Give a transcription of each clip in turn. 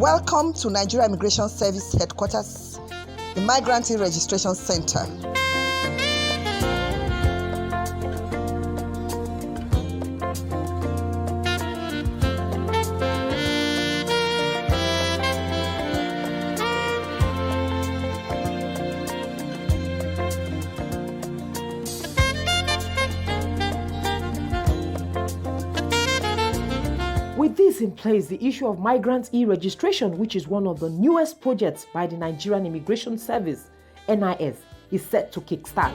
Welcome to Nigeria Immigration Service Headquarters, the Migrant Registration Center. With this in place, the issue of migrant e-registration, which is one of the newest projects by the Nigerian Immigration Service, NIS, is set to kickstart.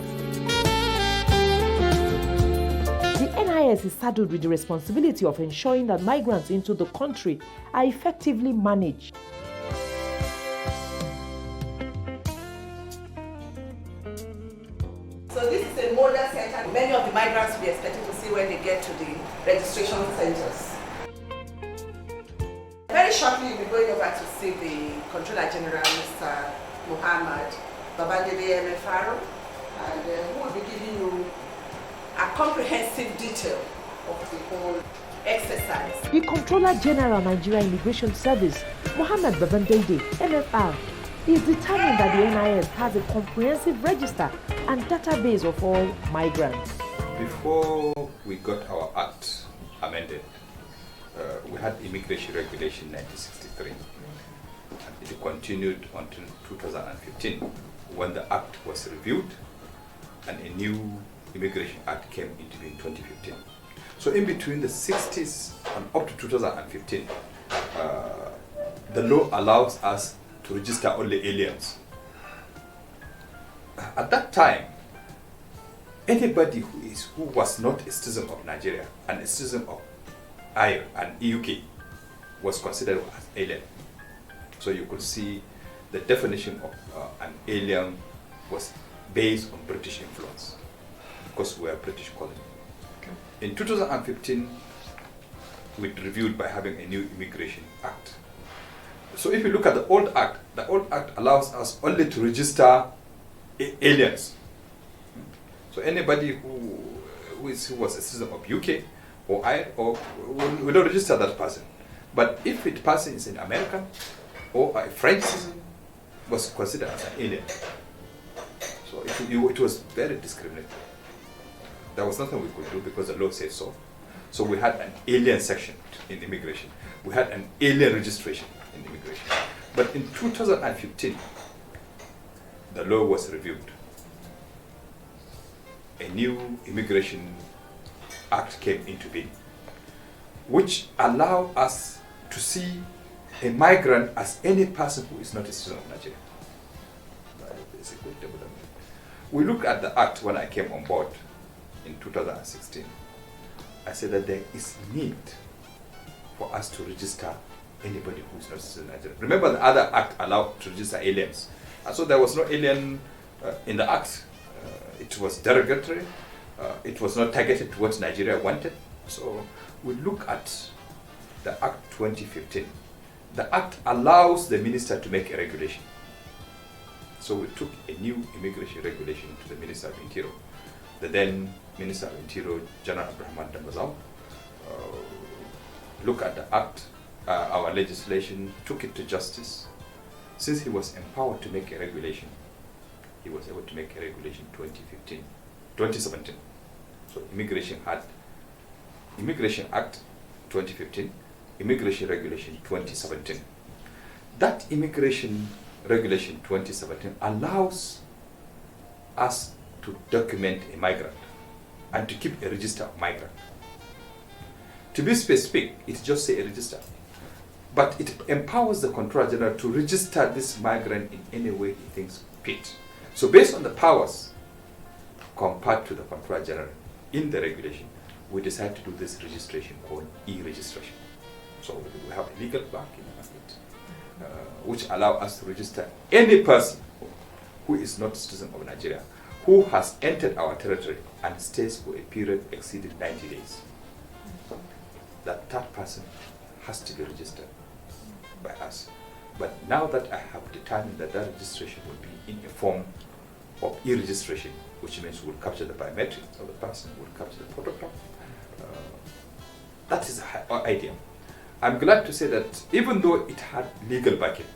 The NIS is saddled with the responsibility of ensuring that migrants into the country are effectively managed. So this is a model center. Many of the migrants will be expected to see when they get to the registration centers. Very shortly, we'll be going over to see the Controller General, Mr. Muhammad Babandede MFR, and who will be giving you a comprehensive detail of the whole exercise. The Controller General Nigeria Immigration Service, Muhammad Babandede MFR, is determined that the NIS has a comprehensive register and database of all migrants. Before we got our act amended, we had Immigration Regulation 1963, and it continued until 2015 when the act was reviewed and a new Immigration Act came into being in 2015. So in between the 60s and up to 2015, the law allows us to register only aliens. At that time, anybody who was not a citizen of Nigeria and a citizen of Ireland and UK was considered as alien. So you could see the definition of an alien was based on British influence because we are a British colony. Okay. In 2015, we reviewed by having a new Immigration Act. So if you look at the old act allows us only to register aliens. So anybody who was a citizen of UK or we don't register that person. But if the person is an American or a French citizen, was considered as an alien. So it was very discriminatory. There was nothing we could do because the law said so. So we had an alien section in immigration. We had an alien registration in immigration. But in 2015, the law was reviewed. A new Immigration Act came into being, which allowed us to see a migrant as any person who is not a citizen of Nigeria. We look at the act when I came on board in 2016. I said that there is need for us to register anybody who is not a citizen of Nigeria. Remember, the other act allowed to register aliens, and so there was no alien in the act. It was derogatory. It was not targeted to what Nigeria wanted. So we look at the Act 2015. The Act allows the minister to make a regulation. So we took a new immigration regulation to the Minister of Interior. The then Minister of Interior, General Abdurrahman Dambazao, looked at the Act, our legislation, took it to Justice. Since he was empowered to make a regulation, he was able to make a regulation 2017. So Immigration Act 2015, Immigration Regulation 2017. That Immigration Regulation 2017 allows us to document a migrant and to keep a register of migrant. To be specific, it just says a register. But it empowers the Controller General to register this migrant in any way he thinks fit. So based on the powers compared to the Controller General in the regulation, we decided to do this registration called e-registration. So we have a legal backing of it, which allow us to register any person who is not a citizen of Nigeria, who has entered our territory and stays for a period exceeding 90 days. That person has to be registered by us. But now that I have determined that registration will be in a form of e-registration, which means we'll capture the biometrics of the person, we'll capture the photograph. That is our idea. I'm glad to say that even though it had legal backing,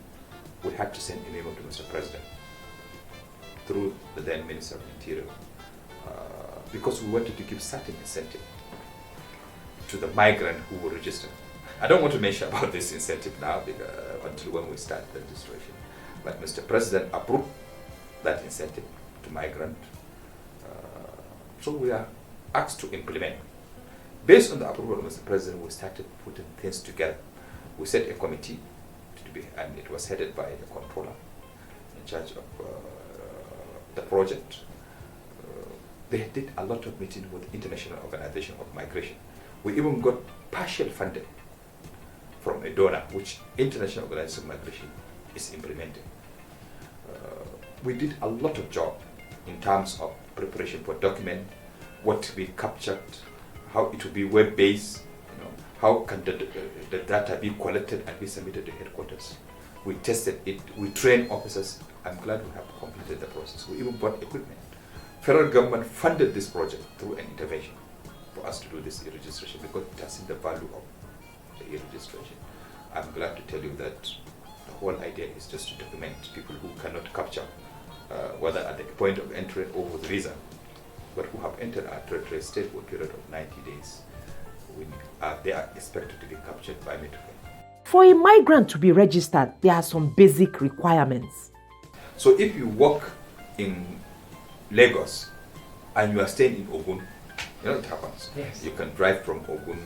we had to send a memo to Mr. President through the then Minister of Interior because we wanted to give certain incentive to the migrant who will register. I don't want to mention about this incentive now until when we start the registration. But Mr. President approved that incentive to migrant. So we are asked to implement. Based on the approval of Mr. President, we started putting things together. We set a committee and it was headed by the controller in charge of the project. They did a lot of meetings with International Organization of Migration. We even got partial funding from a donor, which International Organization of Migration is implementing. We did a lot of job in terms of preparation for document, what to be captured, how it will be web-based, how can the data be collected and be submitted to headquarters. We tested it, we trained officers. I'm glad we have completed the process. We even bought equipment. Federal government funded this project through an intervention for us to do this e-registration because it has seen the value of the e-registration. I'm glad to tell you that the whole idea is just to document people who cannot capture, whether at the point of entry or with visa, but who have entered our territory state for a period of 90 days. They are expected to be captured biometrically. For a migrant to be registered, there are some basic requirements. So if you work in Lagos and you are staying in Ogun, it happens. Yes. You can drive from Ogun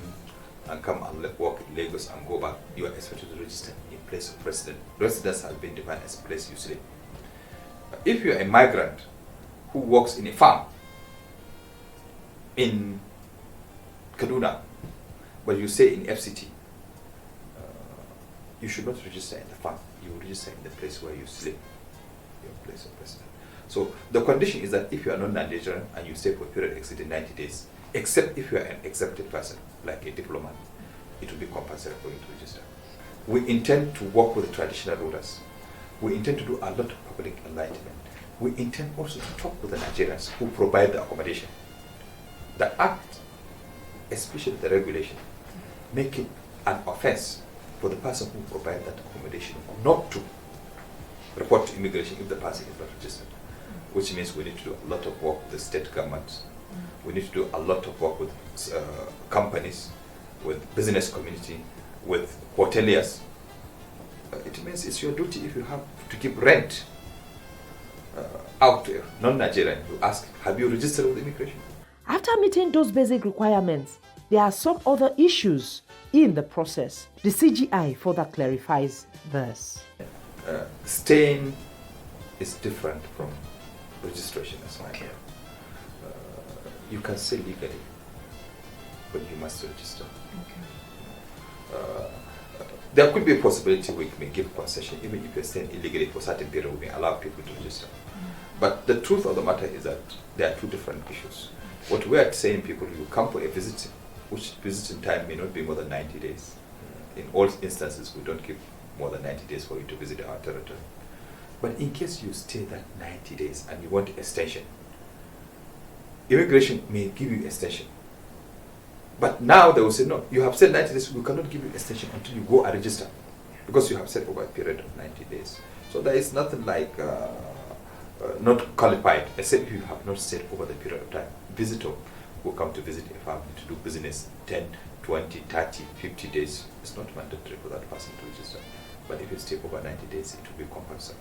and come and work in Lagos and go back. You are expected to register in place of residence. Residence has been defined as a place you sleep. If you are a migrant who works in a farm in Kaduna, but you stay in FCT, you should not register in the farm. You will register in the place where you sleep, your place of residence. So the condition is that if you are not Nigerian and you stay for a period exceeding 90 days, except if you are an exempted person, like a diplomat, it will be compulsory for you to register. We intend to work with the traditional rulers. We intend to do a lot of public enlightenment. We intend also to talk with the Nigerians who provide the accommodation. The act, especially the regulation, make it an offense for the person who provides that accommodation not to report to immigration if the person is not registered. Which means we need to do a lot of work with the state governments. We need to do a lot of work with companies, with business community, with hoteliers. It means it's your duty if you have to give rent out to a non-Nigerian. You ask, have you registered with immigration? After meeting those basic requirements, there are some other issues in the process. The CGI further clarifies this. Staying is different from registration as migrant. You can stay legally, but you must register. There could be a possibility we may give concession, even if you're staying illegally for a certain period, we may allow people to register. But the truth of the matter is that there are two different issues. What we are saying, people, you come for a visit, which visiting time may not be more than 90 days. In all instances, we don't give more than 90 days for you to visit our territory. But in case you stay that 90 days and you want extension, immigration may give you extension. But now they will say, no, you have said 90 days, we cannot give you extension until you go and register, because you have said over a period of 90 days. So there is nothing like not qualified, except if you have not stayed over the period of time. Visitor who come to visit a family to do business 10, 20, 30, 50 days, it's not mandatory for that person to register. But if you stay over 90 days, it will be compulsory.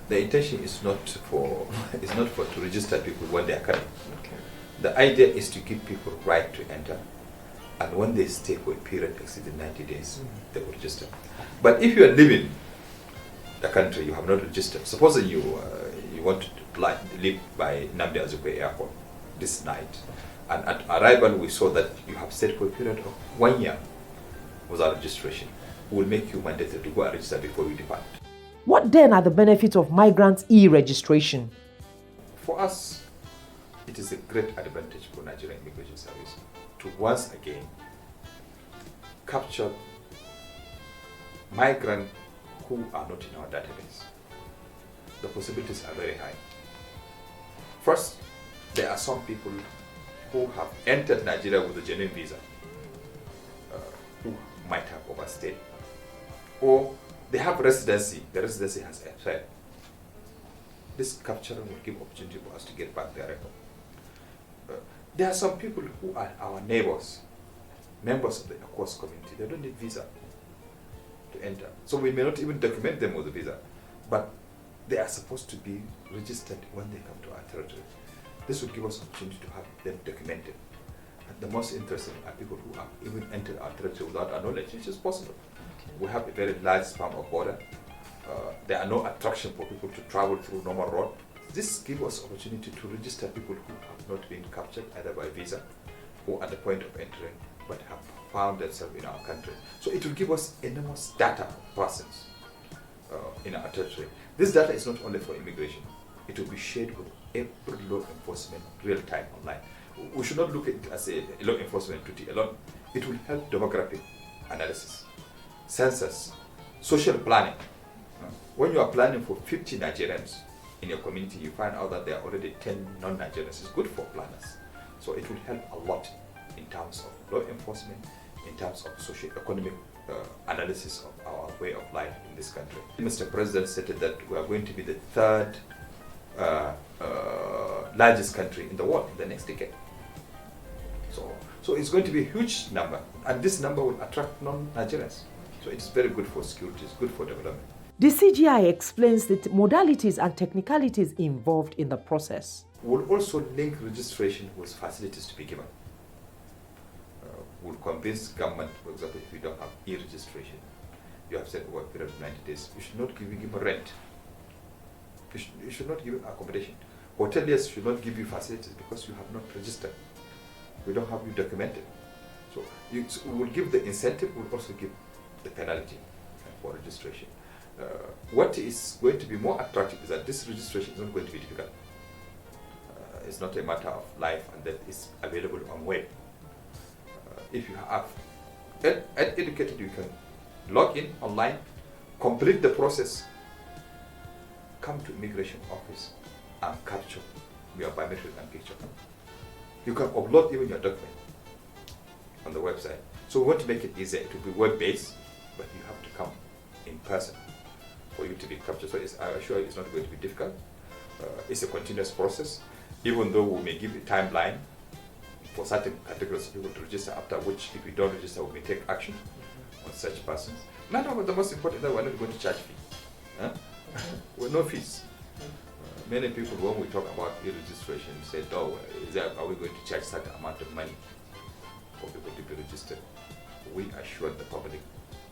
The intention is not to register people when they are coming. Okay. The idea is to give people right to enter, and when they stay for a period exceeding 90 days, they will register. But if you are leaving the country, you have not registered. Supposing you want to leave by Nnamdi Azikiwe Airport this night, and at arrival we saw that you have stayed for a period of 1 year without registration. We will make you mandatory to go and register before you depart. What then are the benefits of migrant e-registration? For us, it is a great advantage for Nigerian Immigration Service to once again capture migrants who are not in our database. The possibilities are very high. First, there are some people who have entered Nigeria with a genuine visa, who might have overstayed, or they have residency, the residency has expired. This capturing will give opportunity for us to get back their record. There are some people who are our neighbors, members of the ECOWAS community. They don't need visa to enter. So we may not even document them with a visa, but they are supposed to be registered when they come to our territory. This will give us opportunity to have them documented. And the most interesting are people who have even entered our territory without our knowledge, which is possible. Okay. We have a very large span of border. There are no attraction for people to travel through normal road. This gives us opportunity to register people who have not been captured either by visa or at the point of entering, but have found themselves in our country. So it will give us enormous data of persons in our territory. This data is not only for immigration. It will be shared with every law enforcement real time online. We should not look at it as a law enforcement duty alone. It will help demographic analysis, census, social planning. When you are planning for 50 Nigerians in your community, you find out that there are already 10 non-Nigerians. It's good for planners. So it will help a lot in terms of law enforcement, in terms of socio-economic analysis of our way of life in this country. Mr. President stated that we are going to be the third largest country in the world in the next decade. So it's going to be a huge number, and this number will attract non-Nigerians. So it's very good for security, it's good for development. The CGI explains the modalities and technicalities involved in the process. We'll also link registration with facilities to be given. We'll convince government, for example, if you don't have e-registration, you have said over a period of 90 days, you should not give him rent. You should not give him accommodation. Hoteliers should not give you facilities because you have not registered. We don't have you documented. So we will give the incentive, we'll also give the penalty for registration. What is going to be more attractive is that this registration is not going to be difficult. It's not a matter of life and death. It's available on web. If you have educated, you can log in online, complete the process, come to immigration office and capture your biometric and picture. You can upload even your document on the website. So we want to make it easier. It will be web-based, but you have to come in person for you to be captured. So I assure you it's not going to be difficult. It's a continuous process, even though we may give a timeline for certain categories of people to register, after which, if we don't register, we may take action on such persons. But the most important is that we're not going to charge fees. With no fees. Many people, when we talk about e-registration, say, oh, are we going to charge certain amount of money for people to be registered? We assure the public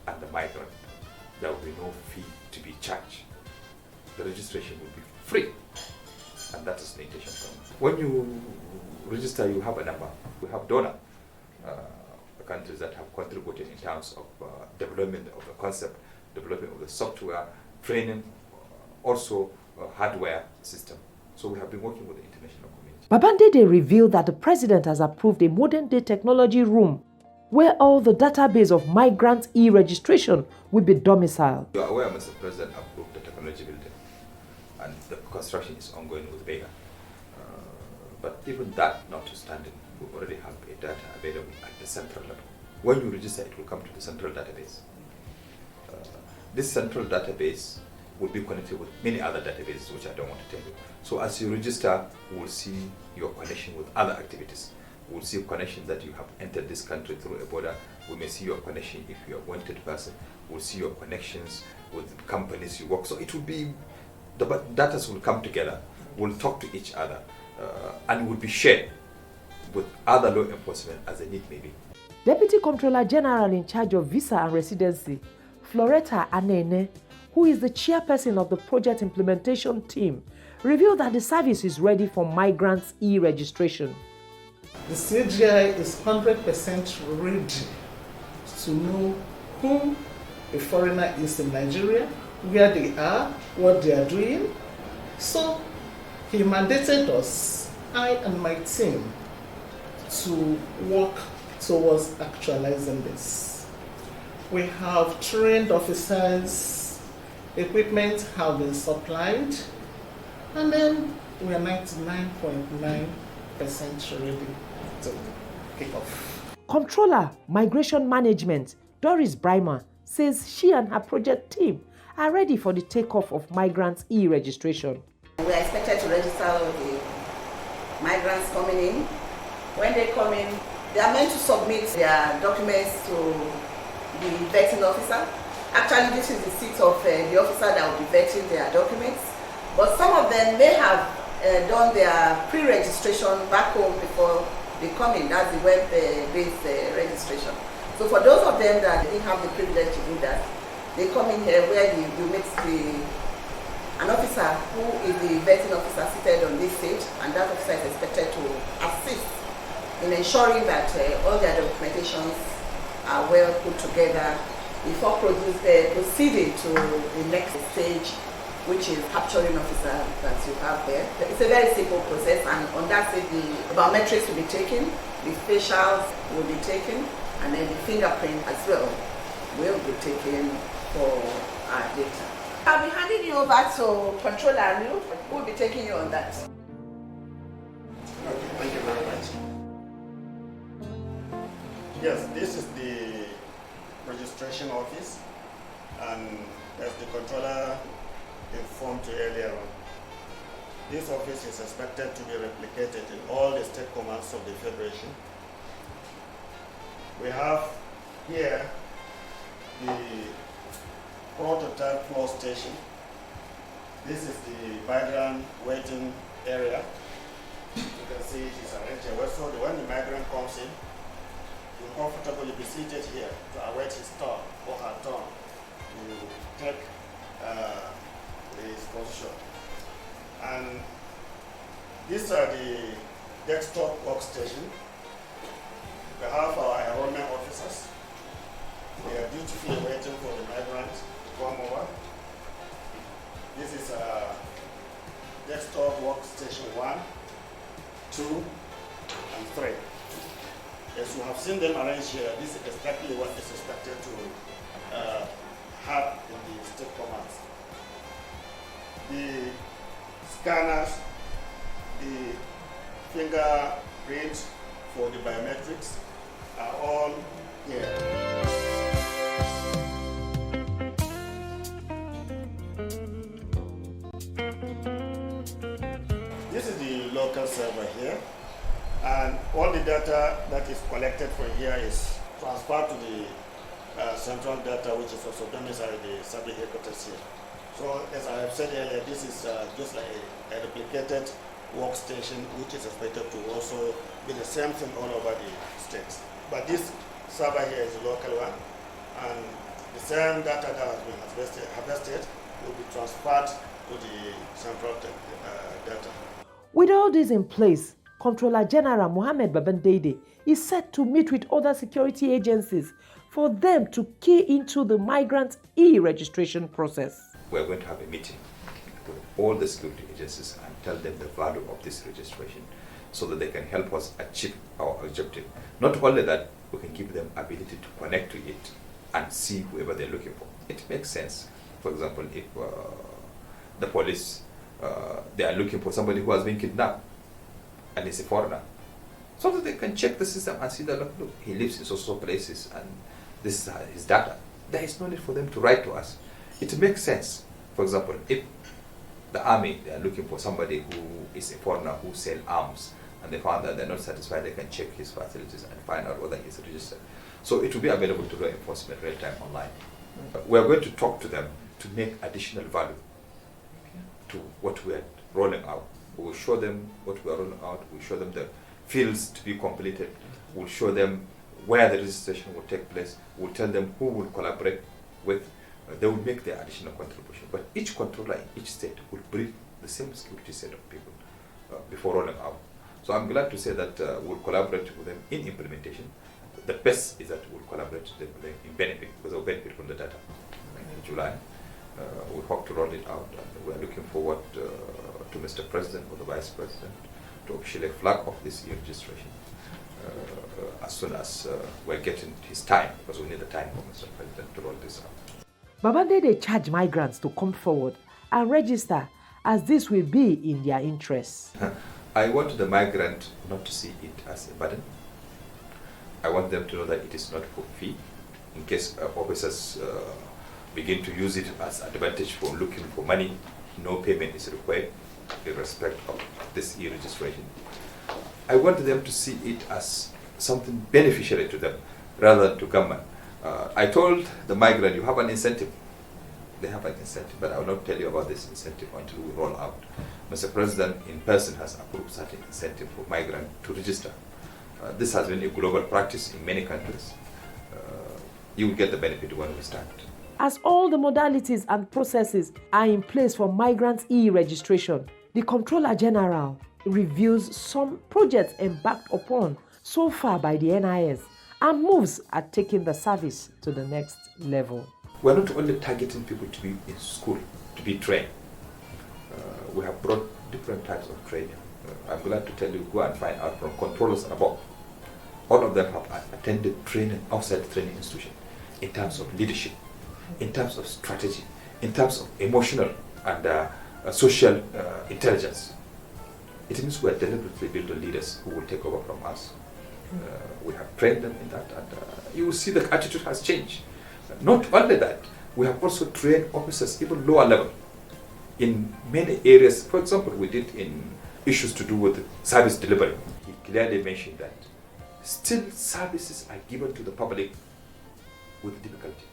and the migrant there will be no fee to be charged. The registration will be free, and that is the intention. When you register, you have a number. We have donor countries that have contributed in terms of development of the concept, development of the software, training, also hardware system. So we have been working with the international community. Babandede revealed that the president has approved a modern-day technology room where all the database of migrant e-registration will be domiciled. You are aware, Mr. President approved the technology building, and the construction is ongoing with Vega. But even that notwithstanding, we already have a data available at the central level. When you register, it will come to the central database. This central database will be connected with many other databases, which I don't want to tell you. So as you register, we'll see your connection with other activities. We'll see connection that you have entered this country through a border. We may see your connection if you're a wanted person. We'll see your connections with companies you work. So it will be, the data will come together. We'll talk to each other and will be shared with other law enforcement as the need may be. Deputy Comptroller General in charge of visa and residency, Floretta Anene, who is the chairperson of the project implementation team, revealed that the service is ready for migrants' e-registration. The CGI is 100% ready to know who a foreigner is in Nigeria, where they are, what they are doing. So he mandated us, I and my team, to work towards actualizing this. We have trained officers, equipment have been supplied, and then we are 99.9% ready to kick off. Comptroller Migration Management, Doris Brymer says she and her project team are ready for the takeoff of migrants' e-registration. We are expected to register all the migrants coming in. When they come in, they are meant to submit their documents to the vetting officer. Actually, this is the seat of the officer that will be vetting their documents. But some of them may have done their pre-registration back home before they come in. That's the web-based registration. So for those of them that didn't have the privilege to do that, they come in here where you meet an officer who is the vetting officer seated on this seat, and that officer is expected to assist in ensuring that all their documentations are well put together before proceeding to the next stage, which is capturing officer that you have there. It's a very simple process, and on that stage the biometrics will be taken, the facials will be taken, and then the fingerprint as well will be taken for our data. I'll be handing you over to Controller Liu, who will be taking you on that. Okay, thank you very much. Yes, this is the registration office, and as the controller informed you earlier on, this office is expected to be replicated in all the state commands of the Federation. We have here the prototype floor station. This is the migrant waiting area. You can see it is arranged here. So when the migrant comes in, he will comfortably be seated here to await his turn or her turn to take his position. And these are the desktop workstation. We have our enrollment officers. They are dutifully waiting for the migrant to come over. This is desktop workstation 1, 2, and 3. As you have seen them arranged here, this is exactly what is expected to have in the state commands. The scanners, the fingerprint for the biometrics are all here. This is the local server here, and all the data that is collected from here is transferred to the central data, which is also domiciled in the service headquarters here. So, as I have said earlier, this is just like a replicated workstation, which is expected to also be the same thing all over the states. But this server here is a local one, and the same data that has been harvested will be transferred to the central data. With all this in place, Controller General Mohammed Babandede is set to meet with other security agencies for them to key into the migrant e-registration process. We're going to have a meeting with all the security agencies and tell them the value of this registration so that they can help us achieve our objective. Not only that, we can give them ability to connect to it and see whoever they're looking for. It makes sense. For example, if the police, they are looking for somebody who has been kidnapped and is a foreigner, so that they can check the system and see that, look, he lives in so places and this is his data. There is no need for them to write to us. It makes sense. For example, if the army, they are looking for somebody who is a foreigner who sells arms, and they found that they're not satisfied, they can check his facilities and find out whether he's registered. So it will be available to law enforcement real time online. We're going to talk to them to make additional value to what we are rolling out. We will show them what we are rolling out, we'll show them the fields to be completed, we'll show them where the registration will take place, we'll tell them who will collaborate with. They will make their additional contribution. But each controller in each state will bring the same security set of people before rolling out. So I'm glad to say that we'll collaborate with them in implementation. The best is that we'll collaborate with them in benefit, because they'll benefit from the data. In July, we hope to roll it out, and we're looking forward to Mr. President or the Vice President to officially flag off this e-registration as soon as we're getting his time, because we need the time for Mr. President to roll this out. Babandede charge migrants to come forward and register, as this will be in their interests. I want the migrant not to see it as a burden. I want them to know that it is not for fee. in case officers begin to use it as advantage for looking for money. No payment is required in respect of this e-registration. I want them to see it as something beneficial to them rather than to government. I told the migrant, you have an incentive. They have an incentive, but I will not tell you about this incentive until we roll out. Mr. President in person has approved certain incentive for migrants to register. This has been a global practice in many countries. You will get the benefit when we start. As all the modalities and processes are in place for migrants' e-registration, the Comptroller General reviews some projects embarked upon so far by the NIS and moves at taking the service to the next level. We're not only targeting people to be in school, to be trained. We have brought different types of training. I'm glad to tell you, go and find out from controllers and above. All of them have attended training outside the training institution in terms of leadership, in terms of strategy, in terms of emotional and social intelligence. It means we are deliberately building leaders who will take over from us. We have trained them in that, and you will see the attitude has changed. Not only that, we have also trained officers even lower level in many areas. For example, we did in issues to do with service delivery. He clearly mentioned that still services are given to the public with difficulty.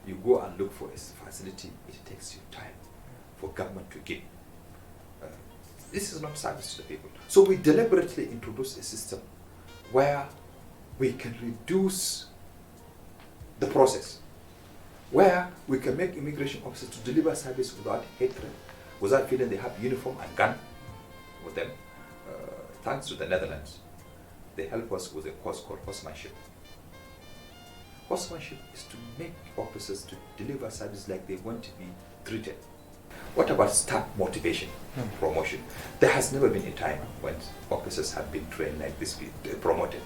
You go and look for a facility, it takes you time for government to give. This is not service to the people. So we deliberately introduce a system where we can reduce the process, where we can make immigration officers to deliver service without hatred, without feeling they have uniform and gun with them. Thanks to the Netherlands, they help us with a course called horsemanship. Horsemanship is to make officers to deliver service like they want to be treated. What about staff motivation, promotion? There has never been a time when officers have been trained like this, promoted.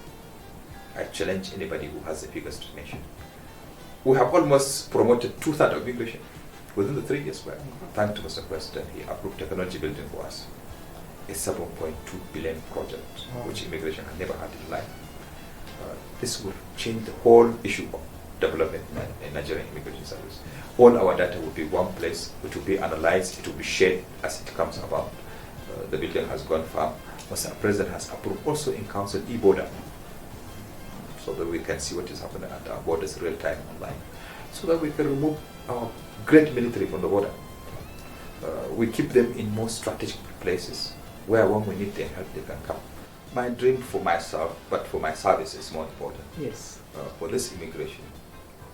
I challenge anybody who has the figures to mention. We have almost promoted 2/3 of immigration within the 3 years. Thanks to Mr. President, he approved technology building for us. A 7.2 billion project, which immigration had never had in life. This will change the whole issue of development in Nigerian immigration service. All our data will be one place, it will be analyzed, it will be shared as it comes about. The building has gone far. Mr. President has approved also in council e-border, so that we can see what is happening at our borders real time online, so that we can remove our great military from the border. We keep them in more strategic places where when we need their help, they can come. My dream for myself, but for my service is more important. Yes. For this immigration,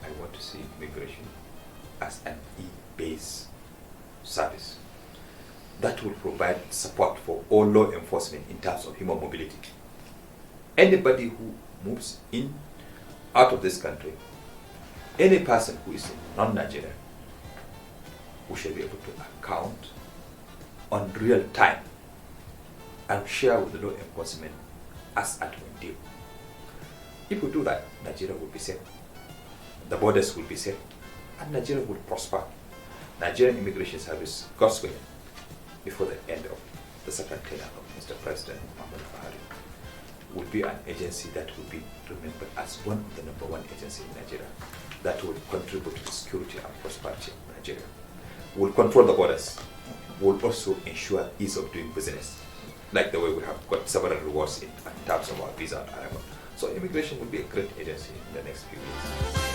I want to see immigration as an e-based service that will provide support for all law enforcement in terms of human mobility. Anybody who moves in, out of this country, any person who is non-Nigerian, we shall be able to account on real time and share with the law enforcement as at when due. If we do that, Nigeria will be safe, the borders will be safe, and Nigeria will prosper. Nigerian Immigration Service, God's willing, before the end of the second tenure of Mr. President Muhammad Buhari, will be an agency that will be remembered as one of the #1 agency in Nigeria that will contribute to the security and prosperity of Nigeria. Will control the borders, will also ensure ease of doing business, like the way we have got several rewards in terms of our visa arrival. So immigration will be a great agency in the next few years.